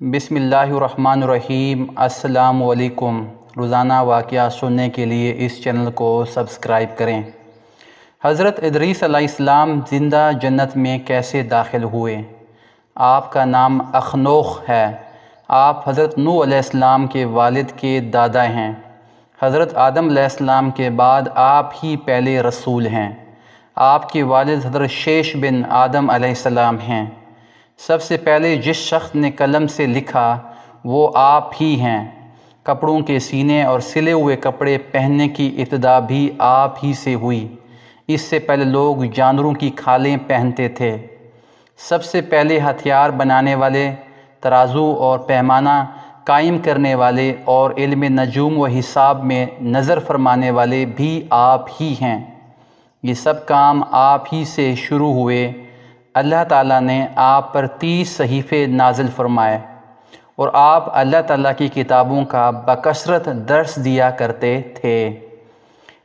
بسم اللہ الرحمن الرحیم۔ السلام علیکم۔ روزانہ واقعہ سننے کے لیے اس چینل کو سبسکرائب کریں۔ حضرت ادریس علیہ السلام زندہ جنت میں کیسے داخل ہوئے؟ آپ کا نام اخنوخ ہے۔ آپ حضرت نوح علیہ السلام کے والد کے دادا ہیں۔ حضرت آدم علیہ السلام کے بعد آپ ہی پہلے رسول ہیں۔ آپ کے والد حضرت شیش بن آدم علیہ السلام ہیں۔ سب سے پہلے جس شخص نے قلم سے لکھا وہ آپ ہی ہیں۔ کپڑوں کے سینے اور سلے ہوئے کپڑے پہننے کی ابتدا بھی آپ ہی سے ہوئی۔ اس سے پہلے لوگ جانوروں کی کھالیں پہنتے تھے۔ سب سے پہلے ہتھیار بنانے والے، ترازو اور پیمانہ قائم کرنے والے اور علم نجوم و حساب میں نظر فرمانے والے بھی آپ ہی ہیں۔ یہ سب کام آپ ہی سے شروع ہوئے۔ اللہ تعالیٰ نے آپ پر 30 صحیفے نازل فرمائے اور آپ اللہ تعالیٰ کی کتابوں کا بکثرت درس دیا کرتے تھے۔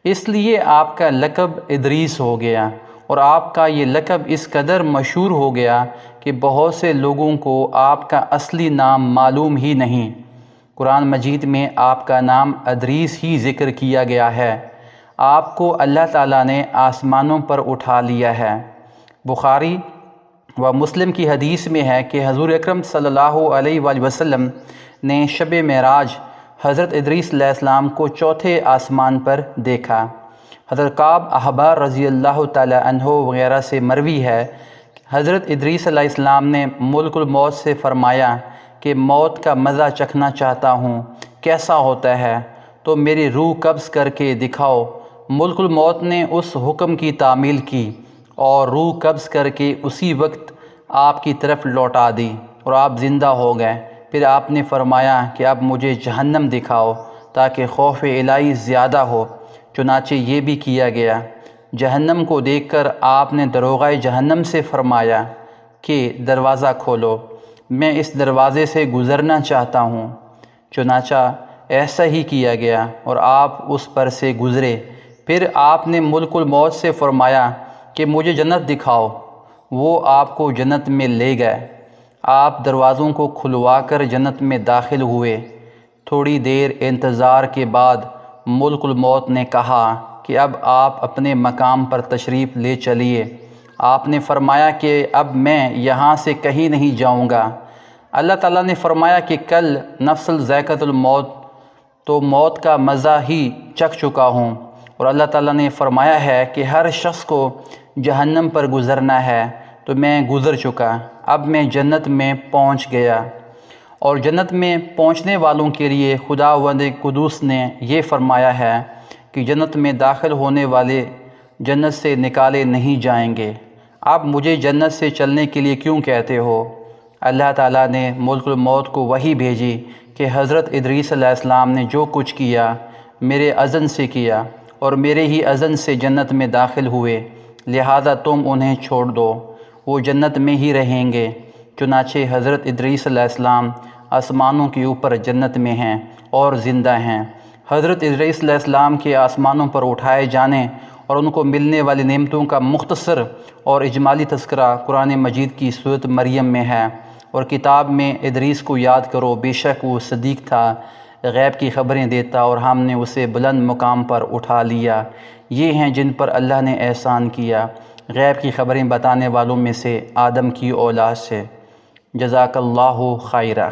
اس لیے آپ کا لقب ادریس ہو گیا، اور آپ کا یہ لقب اس قدر مشہور ہو گیا کہ بہت سے لوگوں کو آپ کا اصلی نام معلوم ہی نہیں۔ قرآن مجید میں آپ کا نام ادریس ہی ذکر کیا گیا ہے۔ آپ کو اللہ تعالیٰ نے آسمانوں پر اٹھا لیا ہے۔ بخاری و مسلم کی حدیث میں ہے کہ حضور اکرم صلی اللہ علیہ وآلہ وسلم نے شب معراج حضرت ادریس علیہ السلام کو چوتھے آسمان پر دیکھا۔ حضرت کعب احبار رضی اللہ تعالی عنہ وغیرہ سے مروی ہے کہ حضرت ادریس علیہ السلام نے ملک الموت سے فرمایا کہ موت کا مزہ چکھنا چاہتا ہوں، کیسا ہوتا ہے؟ تو میری روح قبض کر کے دکھاؤ۔ ملک الموت نے اس حکم کی تعمیل کی اور روح قبض کر کے اسی وقت آپ کی طرف لوٹا دی اور آپ زندہ ہو گئے۔ پھر آپ نے فرمایا کہ اب مجھے جہنم دکھاؤ تاکہ خوف الہی زیادہ ہو۔ چنانچہ یہ بھی کیا گیا۔ جہنم کو دیکھ کر آپ نے داروغہ جہنم سے فرمایا کہ دروازہ کھولو، میں اس دروازے سے گزرنا چاہتا ہوں۔ چنانچہ ایسا ہی کیا گیا اور آپ اس پر سے گزرے۔ پھر آپ نے ملک الموت سے فرمایا کہ مجھے جنت دکھاؤ، وہ آپ کو جنت میں لے گئے۔ آپ دروازوں کو کھلوا کر جنت میں داخل ہوئے۔ تھوڑی دیر انتظار کے بعد ملک الموت نے کہا کہ اب آپ اپنے مقام پر تشریف لے چلیے۔ آپ نے فرمایا کہ اب میں یہاں سے کہیں نہیں جاؤں گا۔ اللہ تعالیٰ نے فرمایا کہ کل نفس ذائقۃ الموت، تو موت کا مزہ ہی چکھ چکا ہوں، اور اللہ تعالیٰ نے فرمایا ہے کہ ہر شخص کو جہنم پر گزرنا ہے، تو میں گزر چکا، اب میں جنت میں پہنچ گیا۔ اور جنت میں پہنچنے والوں کے لیے خداوند قدوس نے یہ فرمایا ہے کہ جنت میں داخل ہونے والے جنت سے نکالے نہیں جائیں گے۔ اب مجھے جنت سے چلنے کے لیے کیوں کہتے ہو؟ اللہ تعالیٰ نے ملک الموت کو وحی بھیجی کہ حضرت ادریس علیہ السلام نے جو کچھ کیا میرے اذن سے کیا، اور میرے ہی اذن سے جنت میں داخل ہوئے، لہذا تم انہیں چھوڑ دو، وہ جنت میں ہی رہیں گے۔ چنانچہ حضرت ادریس علیہ السلام آسمانوں کے اوپر جنت میں ہیں اور زندہ ہیں۔ حضرت ادریس علیہ السلام کے آسمانوں پر اٹھائے جانے اور ان کو ملنے والی نعمتوں کا مختصر اور اجمالی تذکرہ قرآن مجید کی سورۃ مریم میں ہے، اور کتاب میں ادریس کو یاد کرو، بے شک وہ صدیق تھا، غیب کی خبریں دیتا، اور ہم نے اسے بلند مقام پر اٹھا لیا۔ یہ ہیں جن پر اللہ نے احسان کیا، غیب کی خبریں بتانے والوں میں سے آدم کی اولاد سے۔ جزاک اللہ خیرہ۔